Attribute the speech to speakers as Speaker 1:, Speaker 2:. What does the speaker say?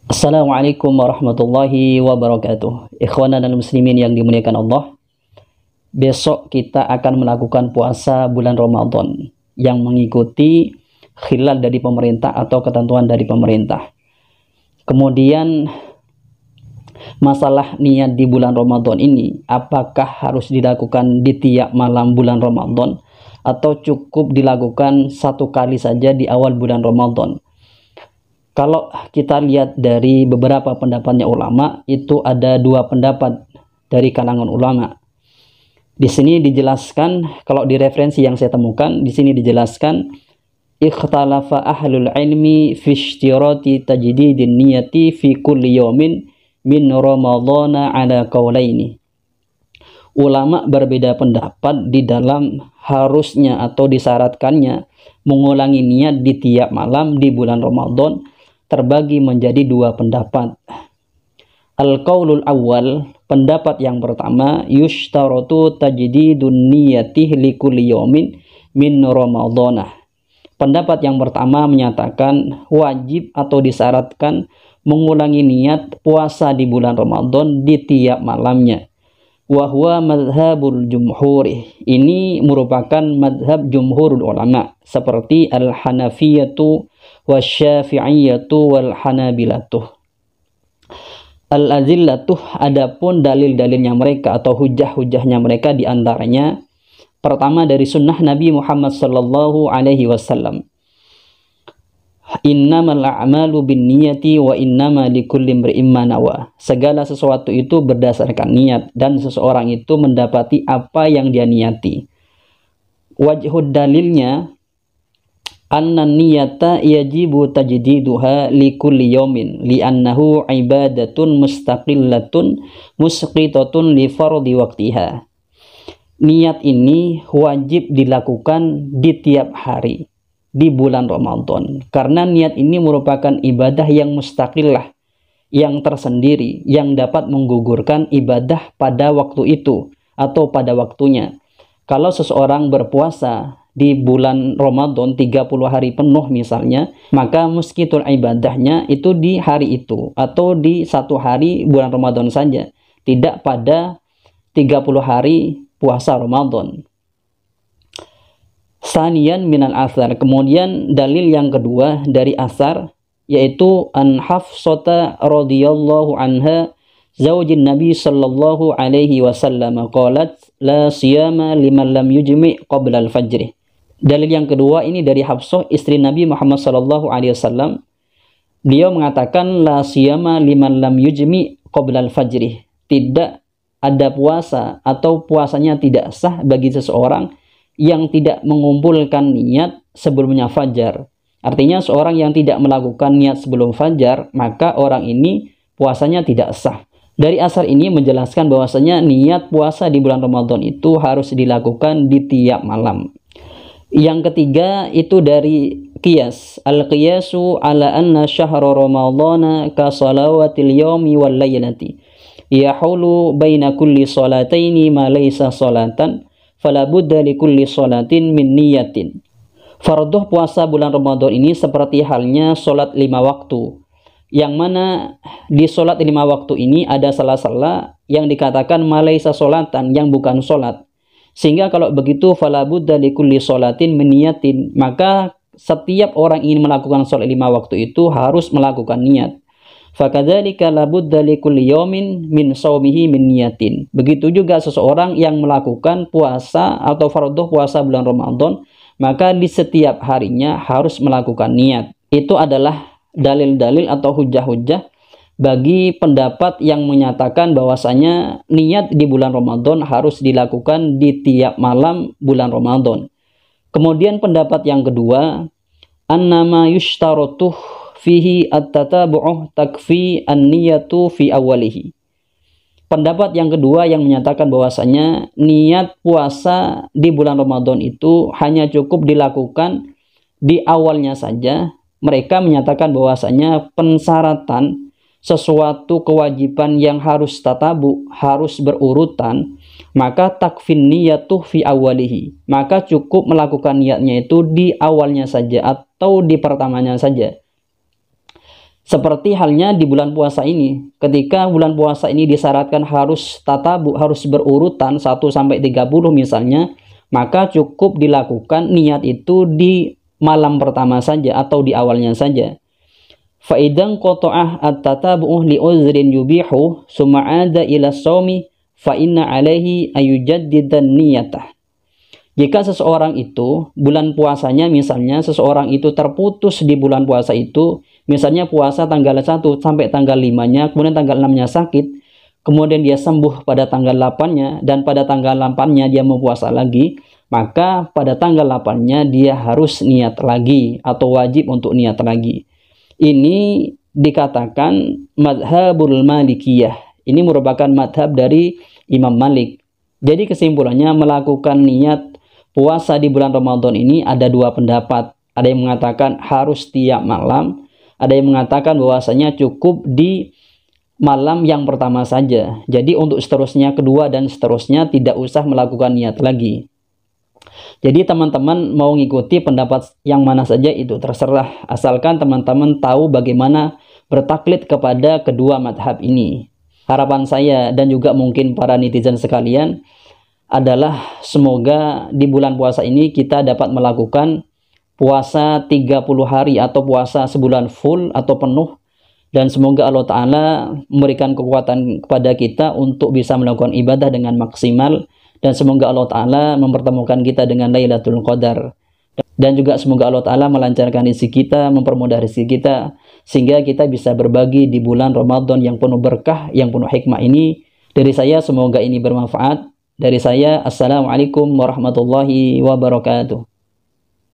Speaker 1: Assalamualaikum warahmatullahi wabarakatuh. Ikhwanan dan muslimin yang dimuliakan Allah. Besok kita akan melakukan puasa bulan Ramadan yang mengikuti khilal dari pemerintah atau ketentuan dari pemerintah. Kemudian masalah niat di bulan Ramadan ini, apakah harus dilakukan di tiap malam bulan Ramadan atau cukup dilakukan satu kali saja di awal bulan Ramadan? Kalau kita lihat dari beberapa pendapatnya ulama, itu ada dua pendapat dari kalangan ulama. Di sini dijelaskan, kalau di referensi yang saya temukan, di sini dijelaskan, ikhtalafa ahlul ilmi fi ishtirati tajdidin niyati fi kulli yawmin min ramadhana ala qaulaini. Ulama berbeda pendapat di dalam harusnya atau disyaratkannya mengulangi niat di tiap malam di bulan Ramadan, terbagi menjadi dua pendapat. Al-qaulul awal, pendapat yang pertama, yushtaratu tajdidun niyati likulli yawmin min ramadhanah. Pendapat yang pertama menyatakan wajib atau disyaratkan mengulangi niat puasa di bulan Ramadan di tiap malamnya. Wa huwa madhabul jumhuri. Ini merupakan madhab jumhurul ulama seperti al-Hanafiyatu wasyafi'iyatu wal hanabilatuh. Al-azillatuh, adapun dalil-dalilnya mereka atau hujah-hujahnya mereka diantaranya pertama dari sunnah Nabi Muhammad sallallahu alaihi wasallam. Innamal a'malu binniyati wa innama likulli imri'in ma nawa. Segala sesuatu itu berdasarkan niat dan seseorang itu mendapati apa yang dia niati. Wajhud dalilnya anna niyata yajibu tajdiduha likulli yawmin li'annahu ibadatun mustaqillatun musqitatun li fardhi waqtiha. Niat ini wajib dilakukan di tiap hari di bulan Ramadan, karena niat ini merupakan ibadah yang mustaqillah, yang tersendiri, yang dapat menggugurkan ibadah pada waktu itu atau pada waktunya. Kalau seseorang berpuasa di bulan Ramadan 30 hari penuh misalnya, maka muskitul ibadahnya itu di hari itu atau di satu hari bulan Ramadan saja, tidak pada 30 hari puasa Ramadan. Saniyan minal asar, kemudian dalil yang kedua dari asar, yaitu an Hafsata radhiyallahu anha zaujin Nabi sallallahu alaihi wasallam qalat la siyama liman lam yujmi qabla al-fajr. Dalil yang kedua ini dari Hafsah, istri Nabi Muhammad sallallahu alaihi wasallam. Beliau mengatakan la siyama liman lam yujmi qabla al-fajr. Tidak ada puasa atau puasanya tidak sah bagi seseorang yang tidak mengumpulkan niat sebelumnya fajar. Artinya seorang yang tidak melakukan niat sebelum fajar, maka orang ini puasanya tidak sah. Dari asar ini menjelaskan bahwasanya niat puasa di bulan Ramadan itu harus dilakukan di tiap malam. Yang ketiga itu dari qiyas. Al-qiyasu ala anna syahra ramadhana ka salawatil yawmi wal laylati. Yahulu baina kulli salataini ma laysa salatan fala budda likulli sholatin min niyatin. Fardhu puasa bulan Ramadan ini seperti halnya sholat 5 waktu, yang mana di sholat 5 waktu ini ada salah-salah yang dikatakan malaysa sholatan, yang bukan sholat. Sehingga kalau begitu fala budda likulli sholatin min niyatin, maka setiap orang ingin melakukan sholat 5 waktu itu harus melakukan niat. Fakadzalika labudda likulli yawmin min shaumihi min niyatin. Begitu juga seseorang yang melakukan puasa atau fardhu puasa bulan Ramadan, maka di setiap harinya harus melakukan niat. Itu adalah dalil-dalil atau hujah-hujah bagi pendapat yang menyatakan bahwasanya niat di bulan Ramadan harus dilakukan di tiap malam bulan Ramadan. Kemudian pendapat yang kedua, annama yushtarutuh fihi at-tatabu'uh takfi an-niyatu fi awalihi. Pendapat yang kedua yang menyatakan bahwasanya niat puasa di bulan Ramadan itu hanya cukup dilakukan di awalnya saja. Mereka menyatakan bahwasanya pensyaratan sesuatu kewajiban yang harus tatabu, harus berurutan, maka takfin niyatuh fi awalihi. Maka cukup melakukan niatnya itu di awalnya saja atau di pertamanya saja. Seperti halnya di bulan puasa ini. Ketika bulan puasa ini disyaratkan harus tatabu, harus berurutan 1 sampai 30 misalnya, maka cukup dilakukan niat itu di malam pertama saja atau di awalnya saja. Fa idzan qata'ah at-tatabu'u li uzrin yubihu summa 'ada ila shaumi fa inna 'alaihi ayujaddidan niyatah. Jika seseorang itu bulan puasanya misalnya seseorang itu terputus di bulan puasa itu, misalnya puasa tanggal 1 sampai tanggal 5-nya, kemudian tanggal 6-nya sakit, kemudian dia sembuh pada tanggal 8-nya dan pada tanggal 8-nya dia mau puasa lagi, maka pada tanggal 8-nya dia harus niat lagi atau wajib untuk niat lagi. Ini dikatakan madhabul malikiyah. Ini merupakan madhab dari Imam Malik. Jadi kesimpulannya melakukan niat puasa di bulan Ramadan ini ada dua pendapat. Ada yang mengatakan harus tiap malam, ada yang mengatakan bahwasanya cukup di malam yang pertama saja. Jadi untuk seterusnya, kedua dan seterusnya tidak usah melakukan niat lagi. Jadi teman-teman mau ngikuti pendapat yang mana saja itu terserah, asalkan teman-teman tahu bagaimana bertaklid kepada kedua madhab ini. Harapan saya dan juga mungkin para netizen sekalian adalah semoga di bulan puasa ini kita dapat melakukan puasa 30 hari atau puasa sebulan full atau penuh, dan semoga Allah Ta'ala memberikan kekuatan kepada kita untuk bisa melakukan ibadah dengan maksimal, dan semoga Allah Ta'ala mempertemukan kita dengan Lailatul Qadar, dan juga semoga Allah Ta'ala melancarkan rezeki kita, mempermudah rezeki kita, sehingga kita bisa berbagi di bulan Ramadan yang penuh berkah, yang penuh hikmah ini. Dari saya semoga ini bermanfaat. Dari saya, assalamualaikum warahmatullahi wabarakatuh.